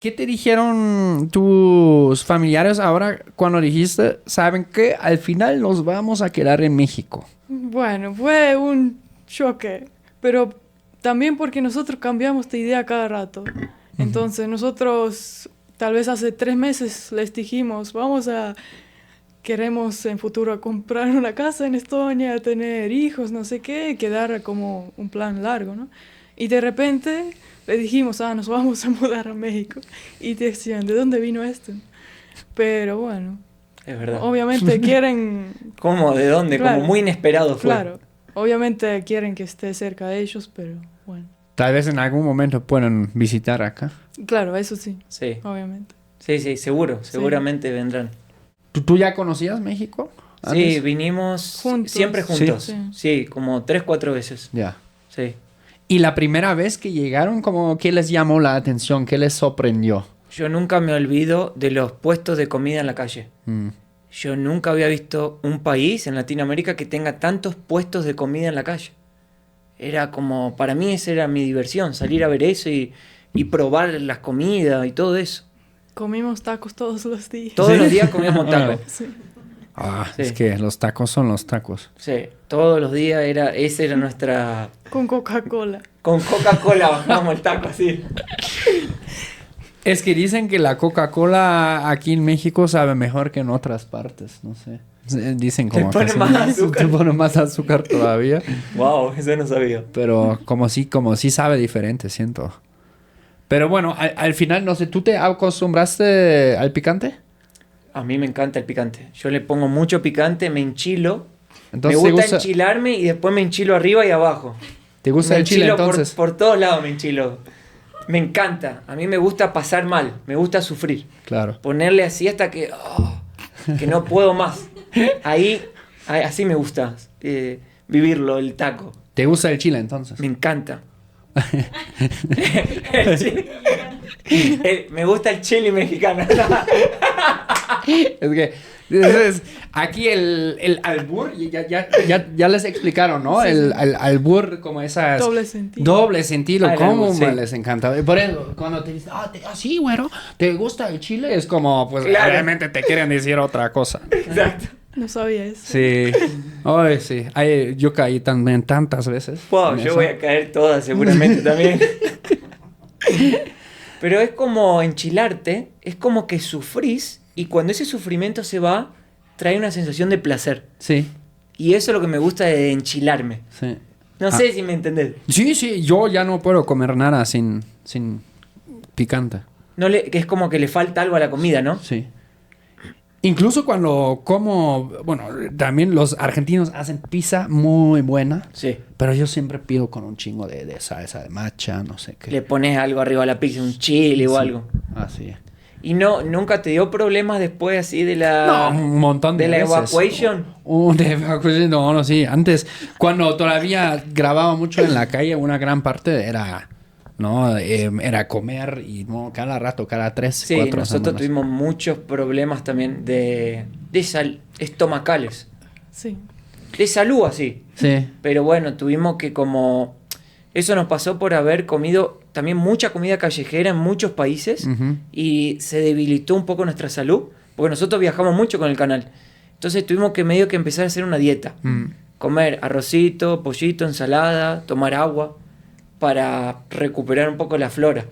¿Qué te dijeron tus familiares ahora cuando dijiste, saben que al final nos vamos a quedar en México? Bueno, fue un choque, pero también porque nosotros cambiamos de idea cada rato. Entonces nosotros tal vez hace 3 meses les dijimos, queremos en futuro comprar una casa en Estonia, tener hijos, no sé qué, quedar como un plan largo, ¿no? Y de repente le dijimos, nos vamos a mudar a México. Y decían, ¿de dónde vino esto? Pero bueno, Es verdad. obviamente quieren, ¿Cómo? ¿De dónde? Claro. Como muy inesperado fue. claro, obviamente quieren que esté cerca de ellos, pero bueno. Tal vez en algún momento puedan visitar acá. Claro, eso sí, Sí, obviamente. sí, seguramente vendrán. ¿Tú ya conocías México? Sí, antes? vinimos Juntos. siempre juntos. Sí. Sí, como 3-4 veces. Ya. Sí. Y la primera vez que llegaron, como, ¿qué les llamó la atención? ¿Qué les sorprendió? Yo nunca me olvido de los puestos de comida en la calle. Mm. Yo nunca había visto un país en Latinoamérica que tenga tantos puestos de comida en la calle. Era como, para mí esa era mi diversión, salir a ver eso y probar las comidas y todo eso. Comimos tacos todos los días. Todos ¿Sí? los días comíamos tacos. Sí. Sí. Es que los tacos son los tacos. Sí, todos los días esa era nuestra... Con Coca-Cola. Con Coca-Cola bajábamos el taco así. Es que dicen que la Coca-Cola aquí en México sabe mejor que en otras partes, no sé. Dicen como Te pone que más sí, azúcar. te pone más azúcar todavía. Wow, eso no sabía. Pero como sí sabe diferente, siento. Pero bueno, al final, no sé, ¿tú te acostumbraste al picante? A mí me encanta el picante. Yo le pongo mucho picante, me enchilo. Entonces, me gusta enchilarme y después me enchilo arriba y abajo. ¿te gusta Me el chile enchilo entonces? por todos lados me enchilo. Me encanta. A mí me gusta pasar mal. Me gusta sufrir. Claro. Ponerle así hasta que no puedo más. Ahí, así me gusta vivirlo, el taco. ¿Te gusta el chile entonces? Me encanta. El chile. Me gusta el chile mexicano. Es que entonces, aquí el albur, ya les explicaron, ¿no? Sí, El sí. albur como esas... Doble sentido. Doble sentido, Ah, el ¿cómo albur, sí. les encanta? Por eso, cuando te dicen, sí, güero, ¿te gusta el chile? Es como, pues, Claro. obviamente te quieren decir otra cosa. Exacto. No sabía eso. Sí. Ay, sí. Ay, yo caí también tantas veces. Wow, en yo eso. voy a caer todas seguramente también. Pero es como enchilarte, es como que sufrís y cuando ese sufrimiento se va, trae una sensación de placer. Sí, Y eso es lo que me gusta de enchilarme. sí. No sé si me entendés. Sí, yo ya no puedo comer nada sin picante. Que es como que le falta algo a la comida, ¿no? Sí. Incluso cuando como, bueno, también los argentinos hacen pizza muy buena, Sí. pero yo siempre pido con un chingo de salsa de matcha, no sé qué. Le pones algo arriba a la pizza, un chile o Sí. algo. Así. Y nunca te dio problemas después así de la... No, un montón de de la veces. evacuation. De evacuation, no, sí. Antes, cuando todavía grababa mucho en la calle, una gran parte era, ¿no? Era comer y no cada rato, cada 3, Sí, 4 nosotros semanas. tuvimos muchos problemas también de estomacales. Sí. De salud así. Sí, Pero bueno, tuvimos que como... Eso nos pasó por haber comido también mucha comida callejera en muchos países Ujú. y se debilitó un poco nuestra salud, porque nosotros viajamos mucho con el canal. Entonces tuvimos que medio que empezar a hacer una dieta. Comer arrocito, pollito, ensalada, tomar agua para recuperar un poco la flora.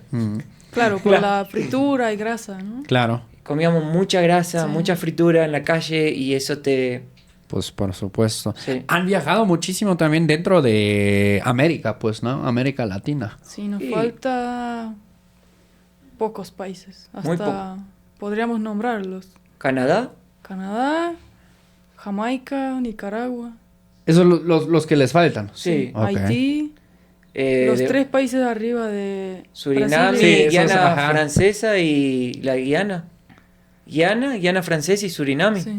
Claro, por la fritura y grasa, ¿no? Claro. Comíamos mucha grasa, Sí. mucha fritura en la calle y eso te... Pues por supuesto. Sí. Han viajado muchísimo también dentro de América, pues, ¿no? América Latina. Sí, nos Sí. falta pocos países. Muy Hasta podríamos nombrarlos. ¿Canadá? Canadá, Jamaica, Nicaragua, Esos son los que les faltan. Sí. Ok. Haití, los de 3 países arriba de Surinam, Brasil. Sí, esos, Guiana ajá. francesa y la Guiana. Guiana francesa y Surinam. Sí.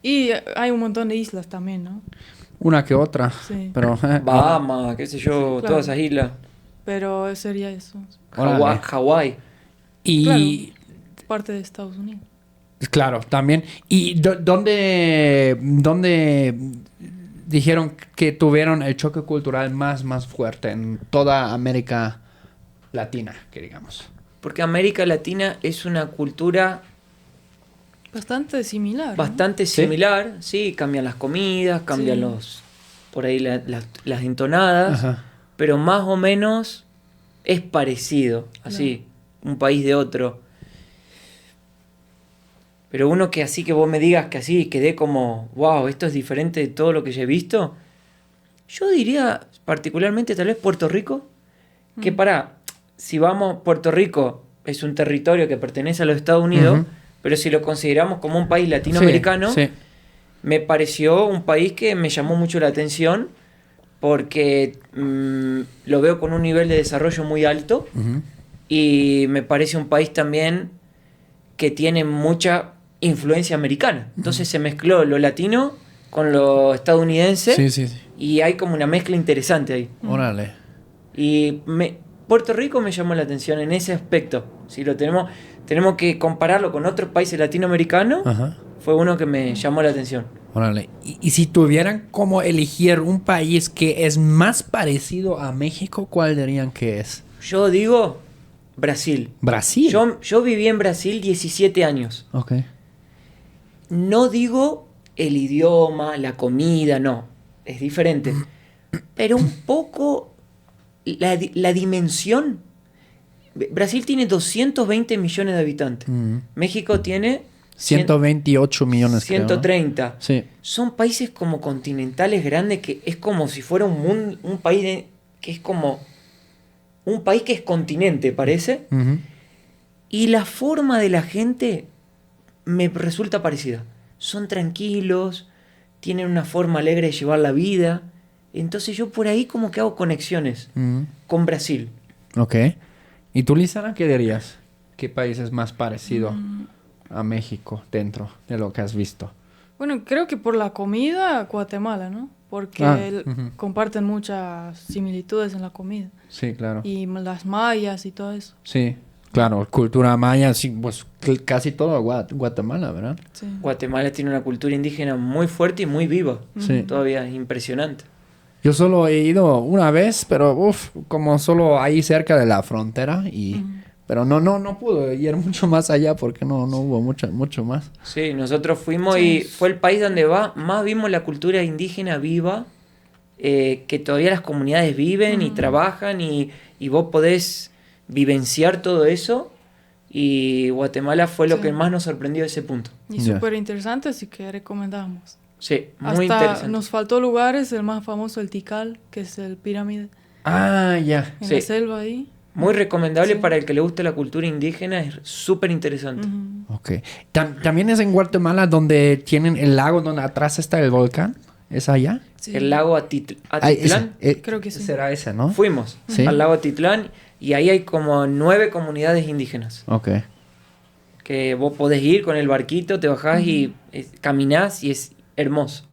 Y hay un montón de islas también, ¿no? Una que otra. Sí. Pero... Bahamas, qué sé yo, Claro. todas esas islas. Pero sería eso. Órale. Hawái. Y... Parte de Estados Unidos. Claro, también. ¿Y dónde dijeron que tuvieron el choque cultural más fuerte en toda América Latina, que digamos? porque América Latina es una cultura Bastante similar. ¿no? bastante similar, sí, cambian las comidas, cambian Sí. los, por ahí las entonadas, Ajá. pero más o menos es parecido, así, un país de otro. Pero uno que así que vos me digas que así quedé como, wow, esto es diferente de todo lo que yo he visto, yo diría particularmente tal vez Puerto Rico, que si vamos, Puerto Rico es un territorio que pertenece a los Estados Unidos, Ujú. pero si lo consideramos como un país latinoamericano, Sí, sí. me pareció un país que me llamó mucho la atención porque lo veo con un nivel de desarrollo muy alto Ujú. y me parece un país también que tiene mucha influencia americana. Entonces se mezcló lo latino con lo estadounidense Sí, sí, sí. y hay como una mezcla interesante ahí. Órale. Y Puerto Rico me llamó la atención en ese aspecto. Si lo tenemos que compararlo con otros países latinoamericanos, Ajá. fue uno que me llamó la atención. Órale. Y si tuvieran como elegir un país que es más parecido a México, ¿cuál dirían que es? Yo digo Brasil. Brasil. Yo viví en Brasil 17 años. Ok. No digo el idioma, la comida, no. Es diferente. Pero un poco la dimensión. Brasil tiene 220 millones de habitantes. Mm. México tiene 128 millones, creo, ¿no? 130. Sí. Son países como continentales grandes que es como si fuera un país que es como un país que es continente, parece. Ujú. Y la forma de la gente me resulta parecida. Son tranquilos, tienen una forma alegre de llevar la vida. Entonces yo por ahí como que hago conexiones Mm. con Brasil. Ok. ¿Y tú, Lizana, qué dirías? ¿Qué país es más parecido a México dentro de lo que has visto? Bueno, creo que por la comida, Guatemala, ¿no? Porque Ujú. comparten muchas similitudes en la comida. Sí, claro. Y las mayas y todo eso. Sí, claro. Cultura maya, sí, pues casi todo Guatemala, ¿verdad? Sí. Guatemala tiene una cultura indígena muy fuerte y muy viva. Sí. Todavía es impresionante. Yo solo he ido una vez, pero como solo ahí cerca de la frontera pero no pude ir mucho más allá porque no hubo mucho más. Sí, nosotros fuimos Sí. y fue el país donde más vimos la cultura indígena viva, que todavía las comunidades viven y trabajan y vos podés vivenciar todo eso. Y Guatemala fue lo Sí. que más nos sorprendió de ese punto. Y Ya. súper interesante, así que recomendamos. Sí, muy Hasta interesante. nos faltó lugares, el más famoso, el Tikal, que es el pirámide Ah, ya. en Sí. la selva ahí. Muy recomendable Sí. para el que le guste la cultura indígena, es súper interesante. Ujú. Ok. También es en Guatemala donde tienen el lago donde atrás está el volcán. ¿Es allá? Sí. El lago Ah, ese, Atitlán, Creo que sí. Será ese, ¿no? fuimos Sí. al lago Atitlán y ahí hay como 9 comunidades indígenas. Ok. Que vos podés ir con el barquito, te bajás y caminás y es hermoso.